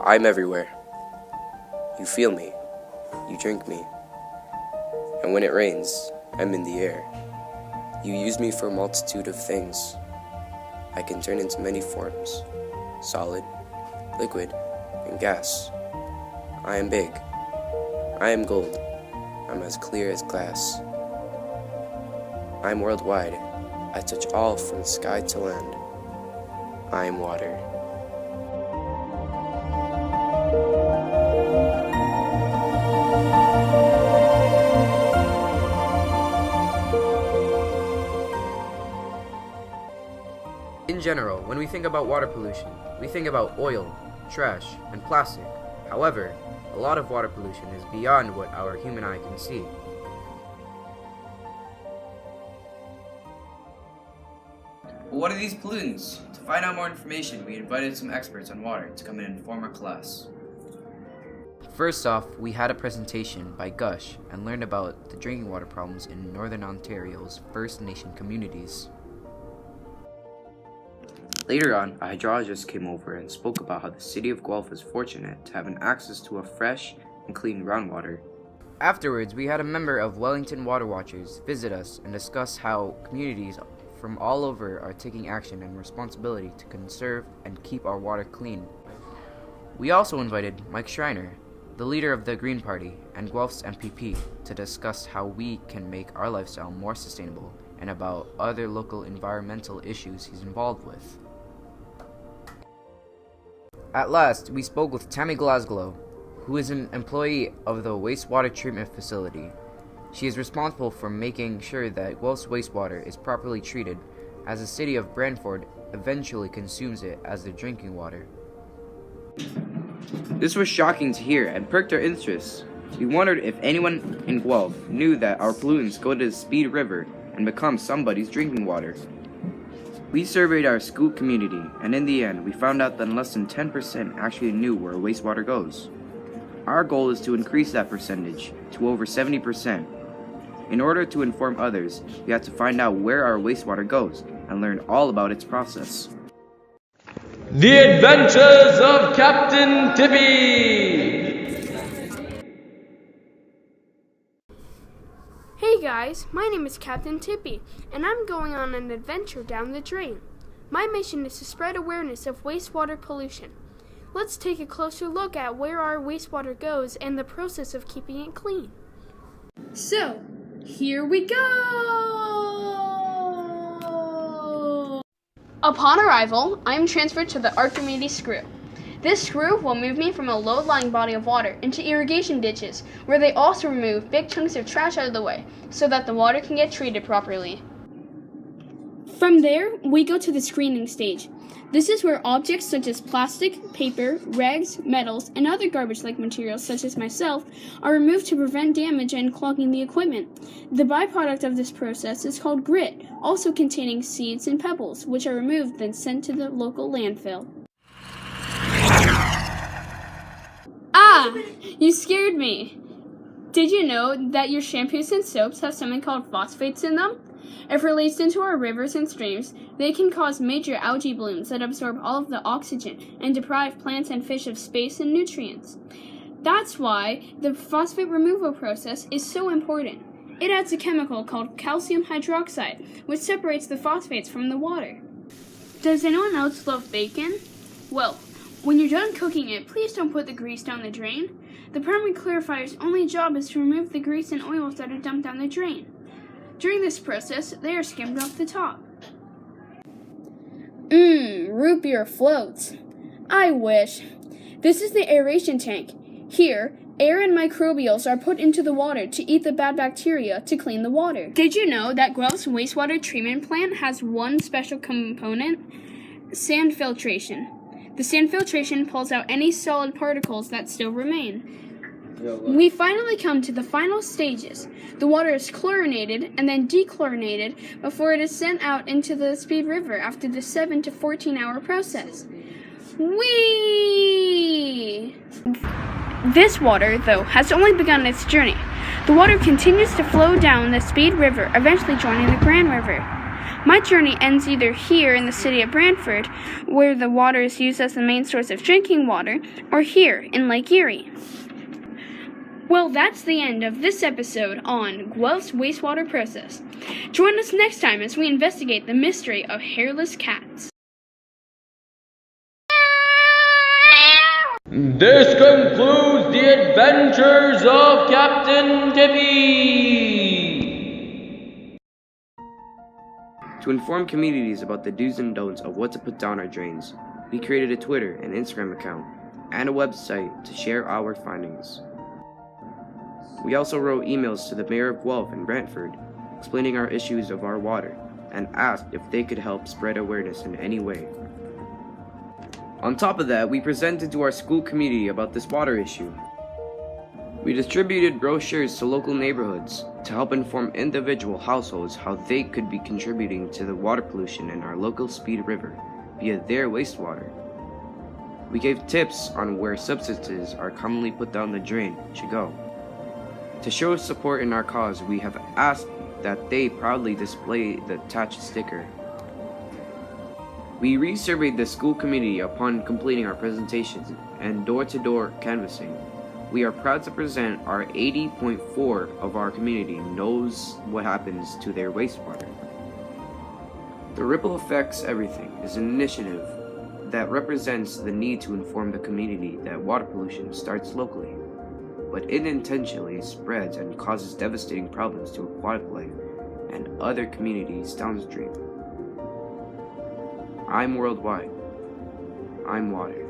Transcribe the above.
I'm everywhere. You feel me. You drink me. And when it rains, I'm in the air. You use me for a multitude of things. I can turn into many forms: solid, liquid, and gas. I am big. I am gold. I'm as clear as glass. I am worldwide. I touch all from sky to land. I am water. In general, when we think about water pollution, we think about oil, trash, and plastic. However, a lot of water pollution is beyond what our human eye can see. What are these pollutants? To find out more information, we invited some experts on water to come in and form our class. First off, we had a presentation by Gush and learned about the drinking water problems in Northern Ontario's First Nation communities. Later on, a hydrologist came over and spoke about how the city of Guelph is fortunate to have an access to a fresh and clean groundwater. Afterwards, we had a member of Wellington Water Watchers visit us and discuss how communities from all over are taking action and responsibility to conserve and keep our water clean. We also invited Mike Schreiner, the leader of the Green Party and Guelph's MPP, to discuss how we can make our lifestyle more sustainable and about other local environmental issues he's involved with. At last, we spoke with Tammy Glasgow, who is an employee of the wastewater treatment facility. She is responsible for making sure that Guelph's wastewater is properly treated, as the city of Brantford eventually consumes it as their drinking water. This was shocking to hear and perked our interest. We wondered if anyone in Guelph knew that our pollutants go to the Speed River and become somebody's drinking water. We surveyed our school community, and in the end, we found out that less than 10% actually knew where wastewater goes. Our goal is to increase that percentage to over 70%. In order to inform others, we have to find out where our wastewater goes and learn all about its process. The Adventures of Captain Tippy! Hey guys, my name is Captain Tippy, and I'm going on an adventure down the drain. My mission is to spread awareness of wastewater pollution. Let's take a closer look at where our wastewater goes and the process of keeping it clean. So, here we go! Upon arrival, I am transferred to the Archimedes screw. This screw will move me from a low-lying body of water into irrigation ditches, where they also remove big chunks of trash out of the way, so that the water can get treated properly. From there, we go to the screening stage. This is where objects such as plastic, paper, rags, metals, and other garbage-like materials such as myself are removed to prevent damage and clogging the equipment. The byproduct of this process is called grit, also containing seeds and pebbles, which are removed then sent to the local landfill. Ah! You scared me! Did you know that your shampoos and soaps have something called phosphates in them? If released into our rivers and streams, they can cause major algae blooms that absorb all of the oxygen and deprive plants and fish of space and nutrients. That's why the phosphate removal process is so important. It adds a chemical called calcium hydroxide, which separates the phosphates from the water. Does anyone else love bacon? Well, when you're done cooking it, please don't put the grease down the drain. The primary clarifier's only job is to remove the grease and oils that are dumped down the drain. During this process, they are skimmed off the top. Root beer floats. I wish. This is the aeration tank. Here, air and microbials are put into the water to eat the bad bacteria to clean the water. Did you know that Guelph's wastewater treatment plant has one special component? Sand filtration. The sand filtration pulls out any solid particles that still remain. We finally come to the final stages. The water is chlorinated and then dechlorinated before it is sent out into the Speed River after the 7 to 14-hour process. Whee! This water, though, has only begun its journey. The water continues to flow down the Speed River, eventually joining the Grand River. My journey ends either here in the city of Brantford, where the water is used as the main source of drinking water, or here in Lake Erie. Well, that's the end of this episode on Guelph's wastewater process. Join us next time as we investigate the mystery of hairless cats. This concludes the adventures of Captain Tippy! To inform communities about the do's and don'ts of what to put down our drains, we created a Twitter and Instagram account and a website to share our findings. We also wrote emails to the Mayor of Guelph and Brantford explaining our issues of our water and asked if they could help spread awareness in any way. On top of that, we presented to our school community about this water issue. We distributed brochures to local neighborhoods to help inform individual households how they could be contributing to the water pollution in our local Speed River via their wastewater. We gave tips on where substances are commonly put down the drain should go. To show support in our cause, we have asked that they proudly display the attached sticker. We resurveyed the school community upon completing our presentations and door-to-door canvassing. We are proud to present our 80.4% of our community knows what happens to their wastewater. The Ripple Affects Everything is an initiative that represents the need to inform the community that water pollution starts locally, but unintentionally spreads and causes devastating problems to aquatic life and other communities downstream. I'm worldwide. I'm water.